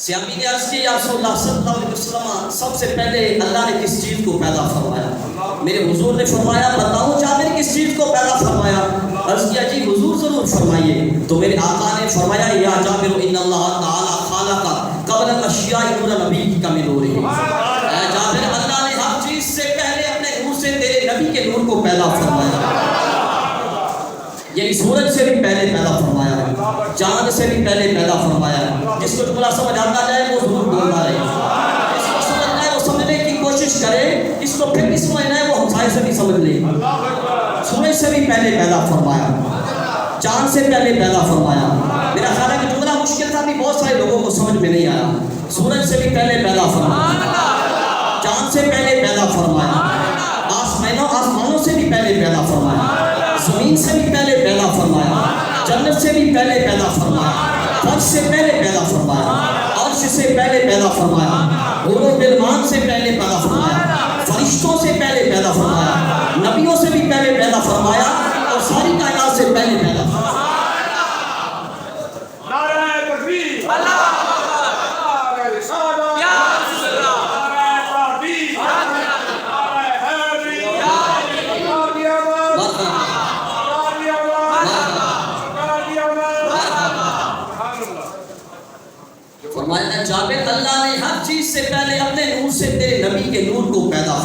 صحابی نے عرض کی یا رسول اللہ صلی اللہ علیہ وسلم سب سے پہلے اللہ نے کس چیز کو پیدا فرمایا؟ میرے حضور نے فرمایا بتاؤ جابر کس چیز کو پیدا فرمایا؟ عرض کیا جی حضور ضرور فرمائیے. تو میرے آقا نے فرمایا یا جابر ان اللہ تعالی خالق قبل الاشیاء نور نبی کا من نور. اے جابر اللہ نے ہر چیز سے پہلے اپنے نور سے تیرے نبی کے نور کو پیدا فرمایا. یعنی سورج سے بھی پہلے پیدا فرمایا, چاند سے بھی پہلے پیدا فرمایا. جس کو جملہ سمجھ آتا جائے وہ ضرور بولتا رہے, جس کو سمجھنا ہے وہ سمجھنے کی کوشش کرے, اس کو پھر بھی سمجھنا ہے وہ ہمسائے سے بھی سمجھ لے. سورج سے بھی پہلے پیدا فرمایا, چاند سے پہلے پیدا فرمایا. میرا خیال ہے کہ جملہ مشکل تھا بھی بہت سارے لوگوں کو سمجھ میں نہیں آیا. سورج سے بھی پہلے پیدا فرمایا, چاند سے پہلے پیدا فرمایا, آسمانوں سے بھی پہلے پیدا فرمایا, زمین سے بھی پہلے پیدا فرمایا, جنت سے بھی پہلے پیدا فرمایا, فرش سے پہلے پیدا فرمایا, عرش سے پہلے پیدا فرمایا, حور و غلمان سے پہلے پیدا فرمایا, فرشتوں سے پہلے پیدا فرمایا, نبیوں سے بھی پہلے پیدا فرمایا, اور ساری کائنات سے پہلے پیدا فرمایا. فرمایا جابر اللہ نے ہر چیز سے پہلے اپنے نور سے تیرے نبی کے نور کو پیدا